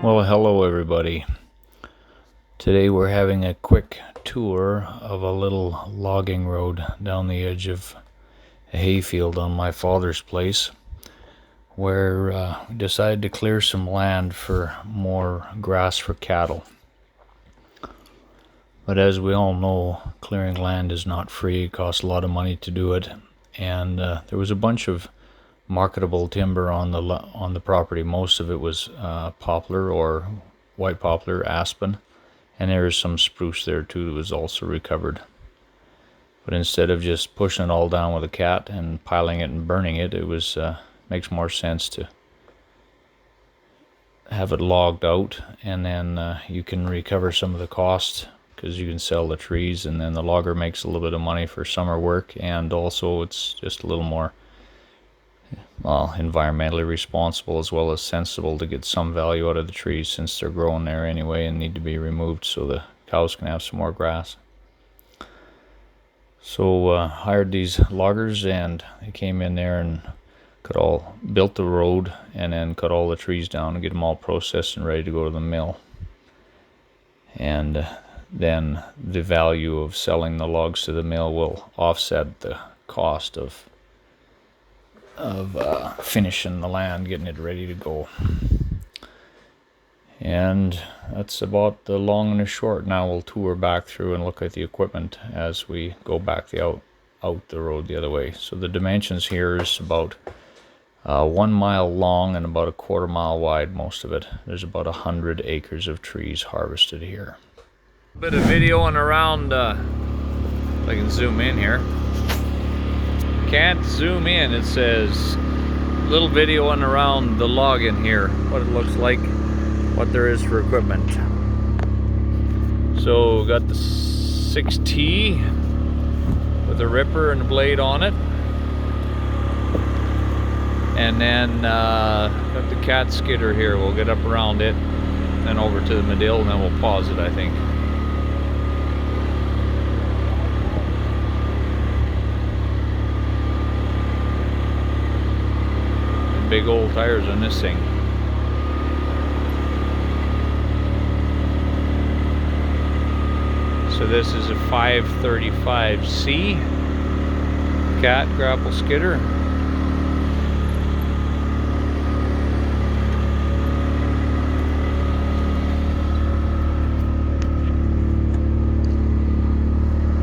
Well, hello everybody. Today we're having a quick tour of a little logging road down the edge of a hayfield on my father's place, where we decided to clear some land for more grass for cattle. But as we all know, clearing land is not free. It costs a lot of money to do it, and there was a bunch of marketable timber on the property. Most of it was poplar or white poplar, aspen, and there is some spruce there too that was also recovered. But instead of just pushing it all down with a cat and piling it and burning it, it was makes more sense to have it logged out, and then you can recover some of the cost because you can sell the trees, and then the logger makes a little bit of money for summer work, and also it's just a little more environmentally responsible as well as sensible to get some value out of the trees, since they're growing there anyway and need to be removed so the cows can have some more grass. So hired these loggers, and they came in there and built the road and then cut all the trees down and get them all processed and ready to go to the mill. And then the value of selling the logs to the mill will offset the cost of finishing the land, getting it ready to go. And that's about the long and the short. Now we'll tour back through and look at the equipment as we go back out the road the other way. So the dimensions here is about 1 mile long and about a 1/4 mile wide, most of it. There's about 100 acres of trees harvested here. A bit of videoing around, if I can zoom in here. Can't zoom in. It says little videoing around the login here, what it looks like, what there is for equipment. So we got the 6T with a ripper and a blade on it, and then got the cat skidder here. We'll get up around it, then over to the MaDill, and then we'll pause it, I think. Big old tires on this thing. So this is a 535C cat grapple skidder.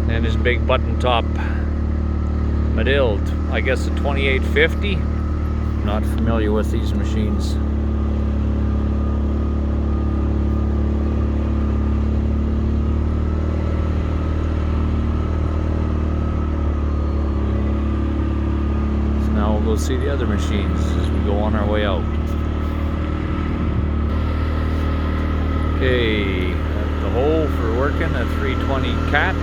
And his big button top MaDill, I guess a 2850. Not familiar with these machines. So now we'll go see the other machines as we go on our way out. Okay, at the hole for working, a 320 Cat.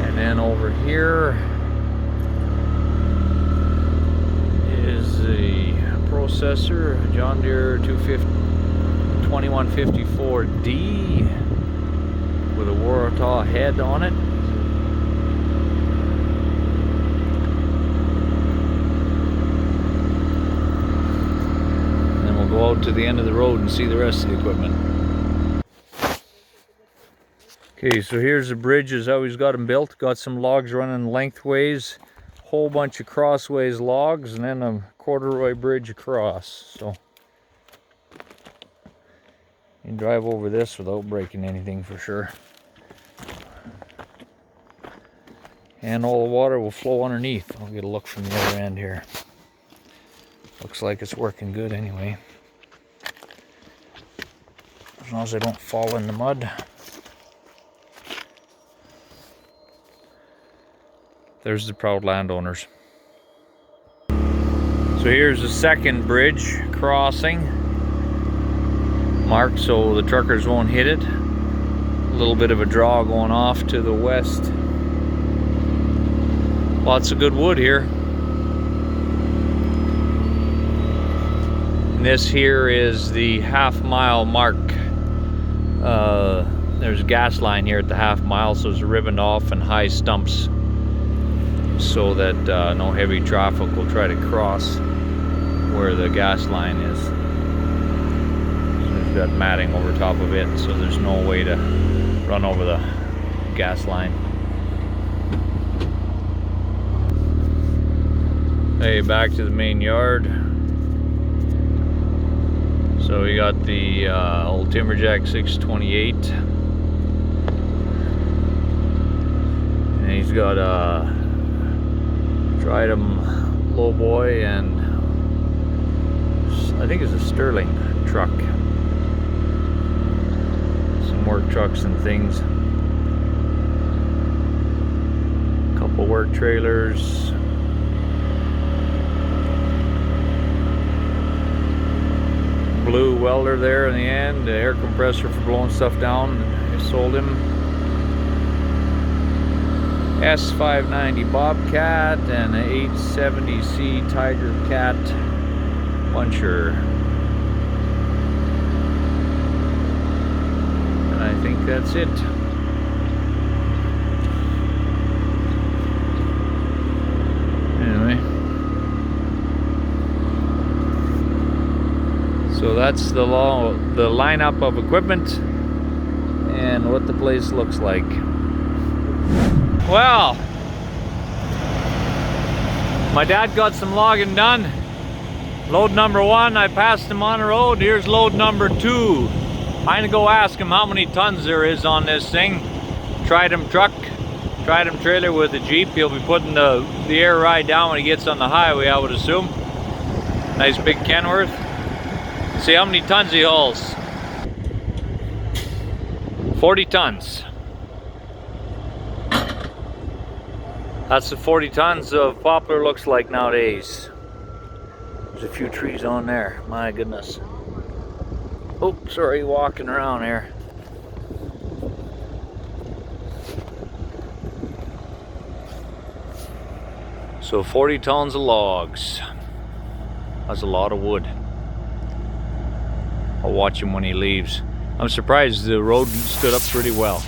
And then over here the processor, John Deere 2154D with a Waratah head on it. And then we'll go out to the end of the road and see the rest of the equipment. Okay, so here's the bridge as how he's got them built. Got some logs running lengthways, whole bunch of crossways logs, and then a corduroy bridge across. So you can drive over this without breaking anything for sure. And all the water will flow underneath. I'll get a look from the other end here. Looks like it's working good anyway, as long as I don't fall in the mud. There's the proud landowners. So here's the second bridge crossing, marked so the truckers won't hit it. A little bit of a draw going off to the west. Lots of good wood here. And this here is the half-mile mark. There's a gas line here at the half-mile, so it's ribboned off and high stumps, so that no heavy traffic will try to cross where the gas line is. got matting over top of it, so there's no way to run over the gas line. Hey, back to the main yard. So we got the old Timberjack 628. And he's got a Tridem lowboy and I think it's a Sterling truck. Some work trucks and things. Couple work trailers. Blue welder there in the end, the air compressor for blowing stuff down. I sold him. S590 Bobcat and an 870C Tigercat puncher. And I think that's it. Anyway. So that's the lineup of equipment and what the place looks like. Well, my dad got some logging done. Load number 1, I passed him on the road. Here's load number 2. I'm gonna go ask him how many tons there is on this thing. Tridem truck, Tridem trailer with a Jeep. He'll be putting the air ride down when he gets on the highway, I would assume. Nice big Kenworth. See how many tons he hauls. 40 tons. That's the 40 tons of poplar looks like nowadays. There's a few trees on there, my goodness. Oh, sorry, walking around here. So 40 tons of logs. That's a lot of wood. I'll watch him when he leaves. I'm surprised the road stood up pretty well.